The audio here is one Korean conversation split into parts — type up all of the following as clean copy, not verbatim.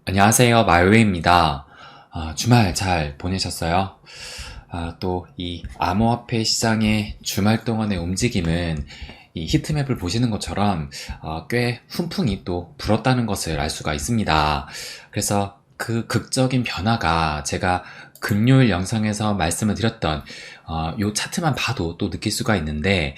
안녕하세요. 마요웨이입니다. 주말 잘 보내셨어요? 또 이 암호화폐 시장의 주말 동안의 움직임은 이 히트맵을 보시는 것처럼 꽤 훈풍이 또 불었다는 것을 알 수가 있습니다. 그래서 그 극적인 변화가 제가 금요일 영상에서 말씀을 드렸던 요 차트만 봐도 또 느낄 수가 있는데,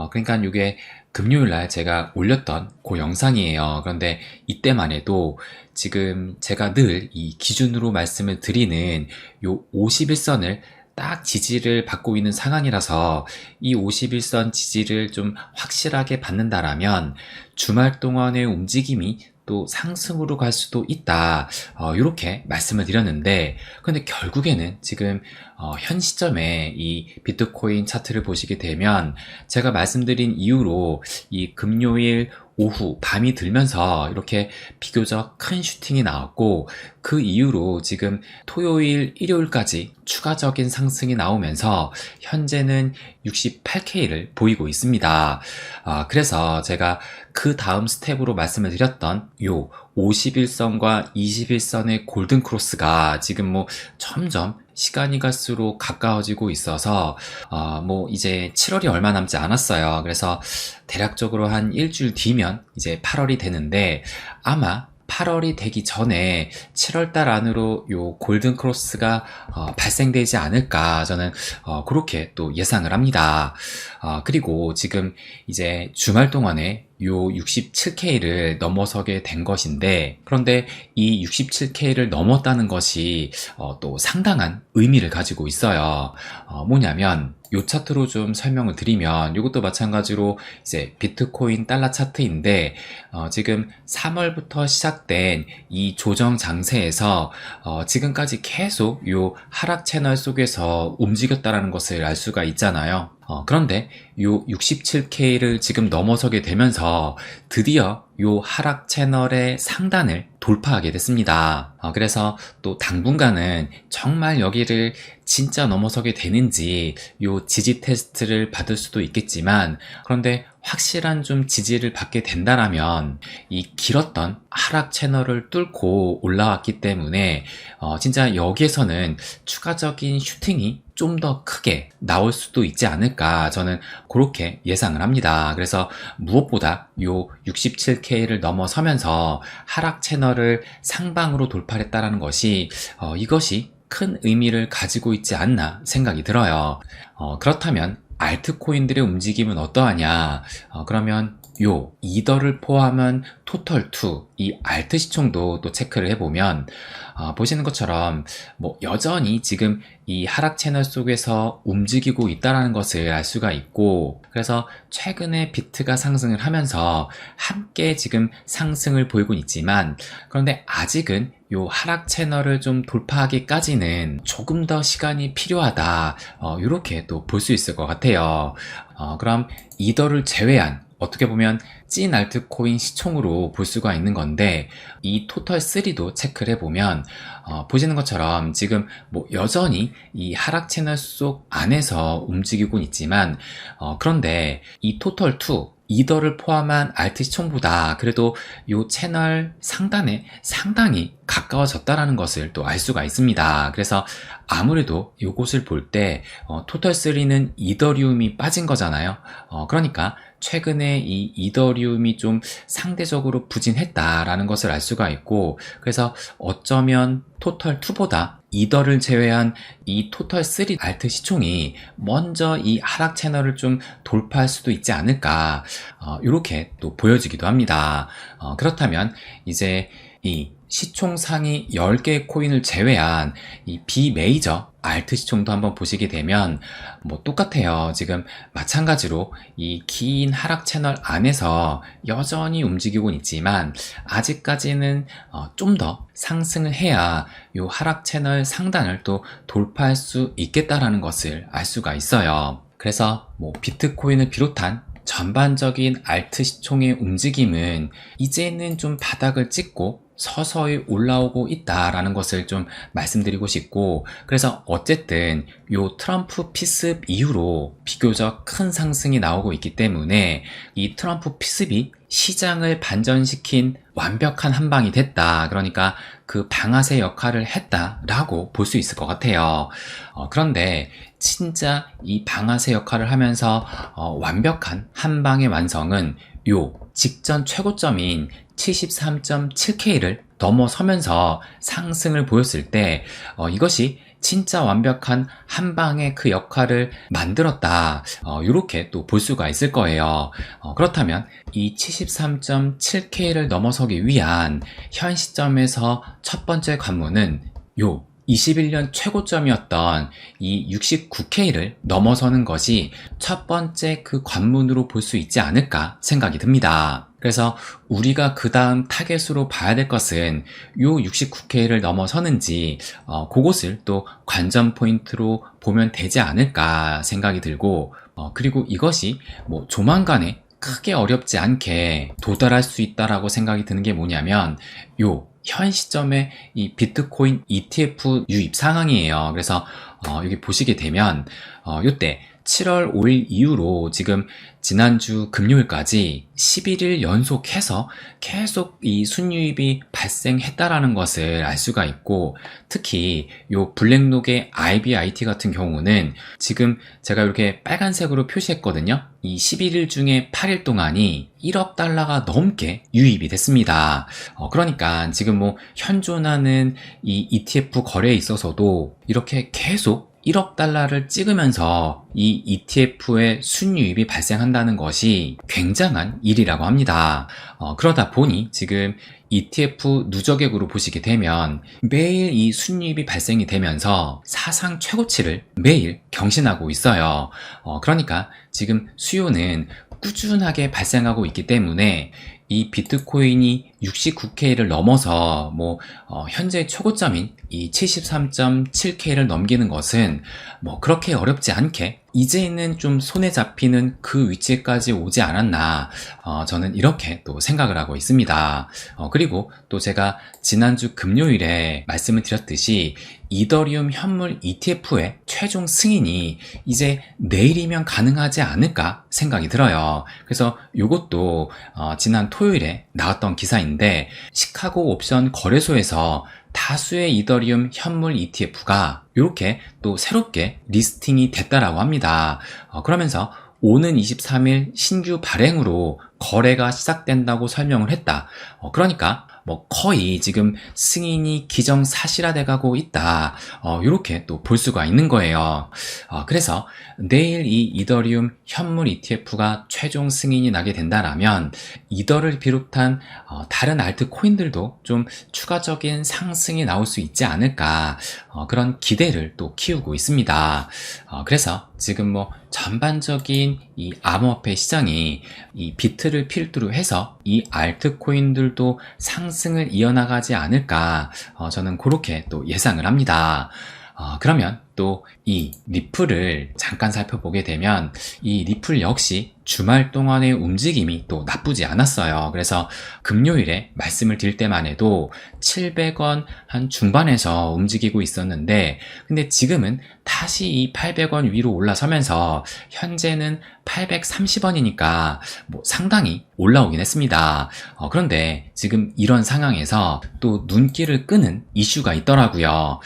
그러니까 이게 금요일 날 제가 올렸던 그 영상이에요. 그런데 이때만 해도 지금 제가 늘 이 기준으로 말씀을 드리는 요 51선을 딱 지지를 받고 있는 상황이라서, 이 51선 지지를 좀 확실하게 받는다라면 주말 동안의 움직임이 또 상승으로 갈 수도 있다, 이렇게 말씀을 드렸는데, 근데 결국에는 지금 현 시점에 이 비트코인 차트를 보시게 되면 제가 말씀드린 이후로 이 금요일 오후 밤이 들면서 이렇게 비교적 큰 슈팅이 나왔고, 그 이후로 지금 토요일 일요일까지 추가적인 상승이 나오면서 현재는 68K를 보이고 있습니다. 그래서 제가 그 다음 스텝으로 말씀을 드렸던 요 51선과 21선의 골든 크로스가 지금 뭐 점점 시간이 갈수록 가까워지고 있어서 뭐 이제 7월이 얼마 남지 않았어요. 그래서 대략적으로 한 일주일 뒤면 이제 8월이 되는데, 아마 8월이 되기 전에 7월달 안으로 요 골든 크로스가 발생되지 않을까, 저는 그렇게 또 예상을 합니다. 그리고 지금 이제 주말 동안에 요 67K를 넘어서게 된 것인데, 그런데 이 67K를 넘었다는 것이 또 상당한 의미를 가지고 있어요. 뭐냐면, 요 차트로 좀 설명을 드리면, 이것도 마찬가지로 이제 비트코인 달러 차트인데, 지금 3월부터 시작된 이 조정 장세에서 지금까지 계속 요 하락 채널 속에서 움직였다라는 것을 알 수가 있잖아요. 그런데 요 67K를 지금 넘어서게 되면서 드디어 요 하락 채널의 상단을 돌파하게 됐습니다. 그래서 또 당분간은 정말 여기를 진짜 넘어서게 되는지 요 지지 테스트를 받을 수도 있겠지만, 그런데 확실한 좀 지지를 받게 된다라면 이 길었던 하락 채널을 뚫고 올라왔기 때문에 진짜 여기에서는 추가적인 슈팅이 좀 더 크게 나올 수도 있지 않을까, 저는 그렇게 예상을 합니다. 그래서 무엇보다 요 67K를 넘어서면서 하락 채널을 상방으로 돌파했다라는 것이 이것이 큰 의미를 가지고 있지 않나 생각이 들어요. 그렇다면 알트코인들의 움직임은 어떠하냐? 그러면 요 이더를 포함한 토털2, 이 알트 시총도 또 체크를 해보면 보시는 것처럼 뭐 여전히 지금 이 하락 채널 속에서 움직이고 있다는 것을 알 수가 있고, 그래서 최근에 비트가 상승을 하면서 함께 지금 상승을 보이고 있지만, 그런데 아직은 요 하락 채널을 좀 돌파하기까지는 조금 더 시간이 필요하다, 이렇게 또 볼 수 있을 것 같아요. 그럼 이더를 제외한, 어떻게 보면 찐 알트코인 시총으로 볼 수가 있는 건데, 이 토털3도 체크를 해보면 보시는 것처럼 지금 뭐 여전히 이 하락 채널 속 안에서 움직이고 있지만, 그런데 이 토털2 이더를 포함한 알트 시총보다 그래도 이 채널 상단에 상당히 가까워졌다라는 것을 또 알 수가 있습니다. 그래서 아무래도 이곳을 볼 때 토털3는 이더리움이 빠진 거잖아요. 그러니까 최근에 이 이더리움이 좀 상대적으로 부진했다라는 것을 알 수가 있고, 그래서 어쩌면 토털2보다 이더를 제외한 이 토털3 알트 시총이 먼저 이 하락 채널을 좀 돌파할 수도 있지 않을까, 이렇게 또 보여지기도 합니다. 그렇다면 이제 이 시총 상위 10개의 코인을 제외한 이 비메이저 알트 시총도 한번 보시게 되면 뭐 똑같아요. 지금 마찬가지로 이 긴 하락 채널 안에서 여전히 움직이고 있지만, 아직까지는 좀 더 상승을 해야 이 하락 채널 상단을 또 돌파할 수 있겠다라는 것을 알 수가 있어요. 그래서 뭐 비트코인을 비롯한 전반적인 알트 시총의 움직임은 이제는 좀 바닥을 찍고 서서히 올라오고 있다라는 것을 좀 말씀드리고 싶고, 그래서 어쨌든 요 트럼프 피습 이후로 비교적 큰 상승이 나오고 있기 때문에 이 트럼프 피습이 시장을 반전시킨 완벽한 한 방이 됐다. 그러니까 그 방아쇠 역할을 했다라고 볼 수 있을 것 같아요. 그런데 진짜 이 방아쇠 역할을 하면서 완벽한 한 방의 완성은 요 직전 최고점인 73.7K를 넘어서면서 상승을 보였을 때 이것이 진짜 완벽한 한 방의 그 역할을 만들었다. 이렇게 또 볼 수가 있을 거예요. 그렇다면 이 73.7K를 넘어서기 위한 현 시점에서 첫 번째 관문은 요 21년 최고점이었던 이 69K를 넘어서는 것이 첫 번째 그 관문으로 볼 수 있지 않을까 생각이 듭니다. 그래서 우리가 그 다음 타겟으로 봐야 될 것은 요 69K를 넘어서는지 그것을 또 관전 포인트로 보면 되지 않을까 생각이 들고, 그리고 이것이 뭐 조만간에 크게 어렵지 않게 도달할 수 있다라고 생각이 드는 게 뭐냐면 요 현 시점에 이 비트코인 ETF 유입 상황이에요. 그래서 여기 보시게 되면 요때 7월 5일 이후로 지금 지난주 금요일까지 11일 연속해서 계속 이 순유입이 발생했다라는 것을 알 수가 있고, 특히 요 블랙록의 IBIT 같은 경우는 지금 제가 이렇게 빨간색으로 표시했거든요. 이 11일 중에 8일 동안이 1억 달러가 넘게 유입이 됐습니다. 그러니까 지금 뭐 현존하는 이 ETF 거래에 있어서도 이렇게 계속 1억 달러를 찍으면서 이 ETF의 순유입이 발생한다는 것이 굉장한 일이라고 합니다. 그러다 보니 지금 ETF 누적액으로 보시게 되면 매일 이 순유입이 발생이 되면서 사상 최고치를 매일 경신하고 있어요. 그러니까 지금 수요는 꾸준하게 발생하고 있기 때문에 이 비트코인이 69K를 넘어서 현재 최고점인 이 73.7K를 넘기는 것은 그렇게 어렵지 않게 이제는 좀 손에 잡히는 그 위치까지 오지 않았나, 저는 이렇게 또 생각을 하고 있습니다. 그리고 또 제가 지난주 금요일에 말씀을 드렸듯이 이더리움 현물 ETF의 최종 승인이 이제 내일이면 가능하지 않을까 생각이 들어요. 그래서 이것도 지난 토요일에 나왔던 기사인데, 시카고 옵션 거래소에서 다수의 이더리움 현물 ETF가 이렇게 또 새롭게 리스팅이 됐다라고 합니다. 그러면서 오는 23일 신규 발행으로 거래가 시작된다고 설명을 했다. 그러니까 거의 지금 승인이 기정사실화돼 가고 있다. 이렇게 또 볼 수가 있는 거예요. 그래서 내일 이 이더리움 현물 ETF가 최종 승인이 나게 된다라면 이더를 비롯한 다른 알트코인들도 좀 추가적인 상승이 나올 수 있지 않을까, 그런 기대를 또 키우고 있습니다. 그래서 지금 전반적인 이 암호화폐 시장이 이 비트를 필두로 해서 이 알트코인들도 상승을 이어나가지 않을까, 저는 그렇게 또 예상을 합니다. 그러면 또 이 리플을 잠깐 살펴보게 되면 이 리플 역시 주말 동안의 움직임이 또 나쁘지 않았어요. 그래서 금요일에 말씀을 드릴 때만 해도 700원 한 중반에서 움직이고 있었는데, 근데 지금은 다시 이 800원 위로 올라서면서 현재는 830원이니까 상당히 올라오긴 했습니다. 그런데 지금 이런 상황에서 또 눈길을 끄는 이슈가 있더라고요.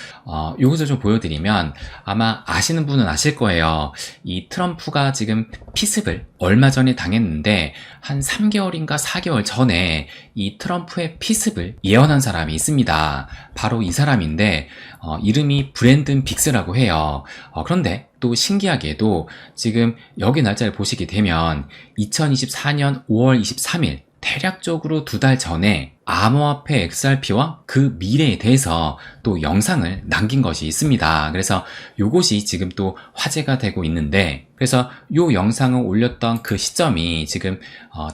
이것을 좀 보여드리면 아마 아시는 분은 아실 거예요. 이 트럼프가 지금 피습을 얼마 전에 당했는데 한 3개월인가 4개월 전에 이 트럼프의 피습을 예언한 사람이 있습니다. 바로 이 사람인데 이름이 브랜든 빅스라고 해요. 그런데 또 신기하게도 지금 여기 날짜를 보시게 되면 2024년 5월 23일 대략적으로 2달 전에 암호화폐 XRP와 그 미래에 대해서 또 영상을 남긴 것이 있습니다. 그래서 요것이 지금 또 화제가 되고 있는데, 그래서 요 영상을 올렸던 그 시점이 지금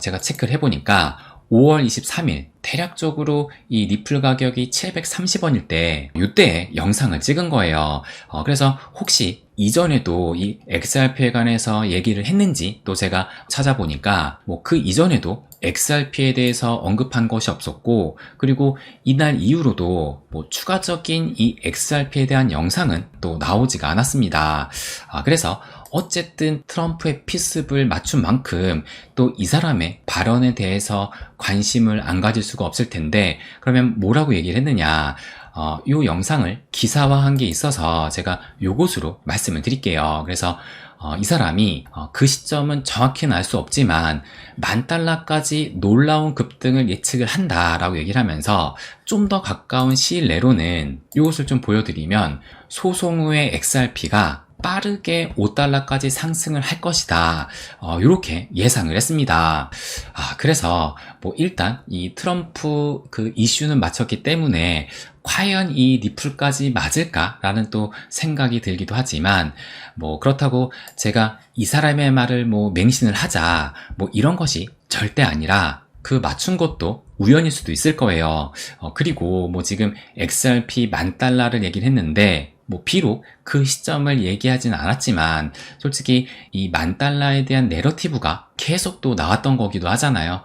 제가 체크를 해보니까 5월 23일 대략적으로 이 리플 가격이 730원일 때 이때 영상을 찍은 거예요. 그래서 혹시 이전에도 이 XRP에 관해서 얘기를 했는지 또 제가 찾아보니까 뭐 그 이전에도 XRP에 대해서 언급한 것이 없었고, 그리고 이날 이후로도 뭐 추가적인 이 XRP에 대한 영상은 또 나오지가 않았습니다. 그래서 어쨌든 트럼프의 피습을 맞춘 만큼 또 이 사람의 발언에 대해서 관심을 안 가질 수가 없을 텐데, 그러면 뭐라고 얘기를 했느냐? 이 영상을 기사화한 게 있어서 제가 요것으로 말씀을 드릴게요. 그래서 이 사람이 그 시점은 정확히는 알 수 없지만 $10,000,000까지 놀라운 급등을 예측을 한다라고 얘기를 하면서 좀 더 가까운 시일 내로는 이것을 좀 보여드리면 소송 후에 XRP가 빠르게 $5까지 상승을 할 것이다. 이렇게 예상을 했습니다. 그래서 뭐 일단 이 트럼프 그 이슈는 마쳤기 때문에 과연 이 리플까지 맞을까라는 또 생각이 들기도 하지만, 뭐 그렇다고 제가 이 사람의 말을 뭐 맹신을 하자 뭐 이런 것이 절대 아니라 그 맞춘 것도 우연일 수도 있을 거예요. 그리고 뭐 지금 XRP $10,000,000를 얘기를 했는데, 뭐 비록 그 시점을 얘기하진 않았지만 솔직히 이 $10,000,000에 대한 내러티브가 계속 또 나왔던 거기도 하잖아요.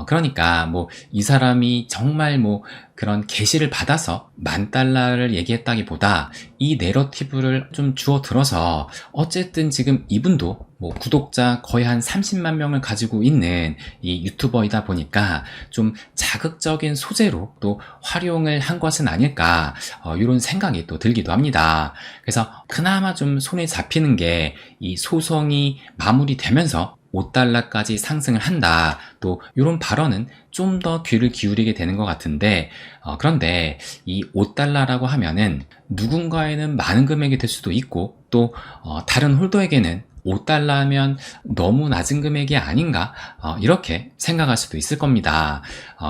그러니까 뭐 이 사람이 정말 뭐 그런 계시를 받아서 $10,000,000를 얘기했다기보다 이 내러티브를 좀 주워 들어서, 어쨌든 지금 이분도 뭐 구독자 거의 한 30만 명을 가지고 있는 이 유튜버이다 보니까 좀 자극적인 소재로 또 활용을 한 것은 아닐까, 이런 생각이 또 들기도 합니다. 그래서 그나마 좀 손에 잡히는 게 이 소송이 마무리되면서 $5까지 상승을 한다, 또 이런 발언은 좀 더 귀를 기울이게 되는 것 같은데, 그런데 이 $5라고 하면은 누군가에는 많은 금액이 될 수도 있고, 또 다른 홀더에게는 $5면 너무 낮은 금액이 아닌가, 이렇게 생각할 수도 있을 겁니다.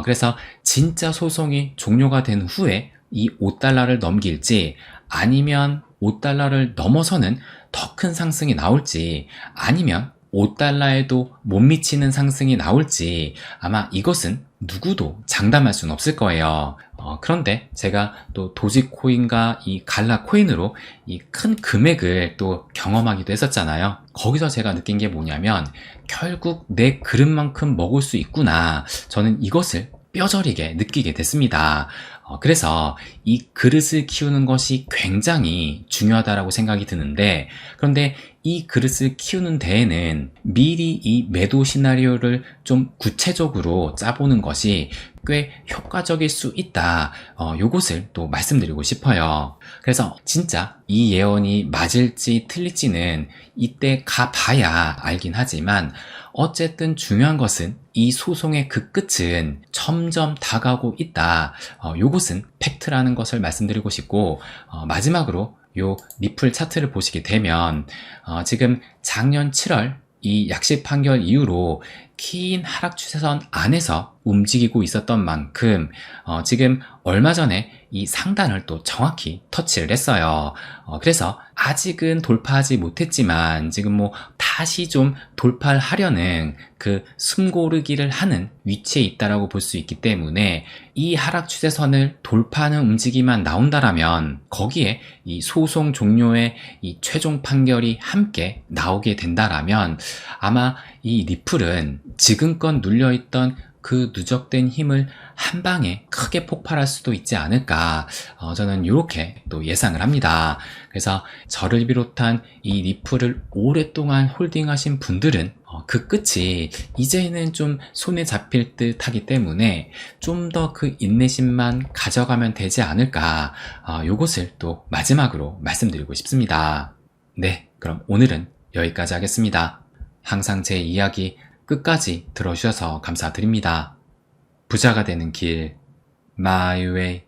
그래서 진짜 소송이 종료가 된 후에 이 $5를 넘길지, 아니면 $5를 넘어서는 더 큰 상승이 나올지, 아니면 $5에도 못 미치는 상승이 나올지, 아마 이것은 누구도 장담할 수는 없을 거예요. 그런데 제가 또 도지코인과 이 갈라코인으로 이 큰 금액을 또 경험하기도 했었잖아요. 거기서 제가 느낀 게 뭐냐면, 결국 내 그릇만큼 먹을 수 있구나, 저는 이것을 뼈저리게 느끼게 됐습니다. 그래서 이 그릇을 키우는 것이 굉장히 중요하다고 생각이 드는데, 그런데 이 그릇을 키우는 데에는 미리 이 매도 시나리오를 좀 구체적으로 짜보는 것이 꽤 효과적일 수 있다, 요것을 또 말씀드리고 싶어요. 그래서 진짜 이 예언이 맞을지 틀릴지는 이때 가봐야 알긴 하지만, 어쨌든 중요한 것은 이 소송의 그 끝은 점점 다가오고 있다, 요것은 팩트라는 것을 말씀드리고 싶고, 마지막으로 요 리플 차트를 보시게 되면 지금 작년 7월 이 약식 판결 이후로 긴 하락 추세선 안에서 움직이고 있었던 만큼 지금 얼마 전에 이 상단을 또 정확히 터치를 했어요. 그래서 아직은 돌파하지 못했지만 지금 뭐 다시 좀 돌파를 하려는 그 숨고르기를 하는 위치에 있다라고 볼 수 있기 때문에, 이 하락 추세선을 돌파하는 움직임만 나온다라면 거기에 이 소송 종료의 이 최종 판결이 함께 나오게 된다라면 아마 이 리플은 지금껏 눌려있던 그 누적된 힘을 한 방에 크게 폭발할 수도 있지 않을까, 저는 이렇게 또 예상을 합니다. 그래서 저를 비롯한 이 리플을 오랫동안 홀딩하신 분들은 그 끝이 이제는 좀 손에 잡힐 듯 하기 때문에 좀 더 그 인내심만 가져가면 되지 않을까, 요것을 또 마지막으로 말씀드리고 싶습니다. 네, 그럼 오늘은 여기까지 하겠습니다. 항상 제 이야기 끝까지 들어주셔서 감사드립니다. 부자가 되는 길, My Way.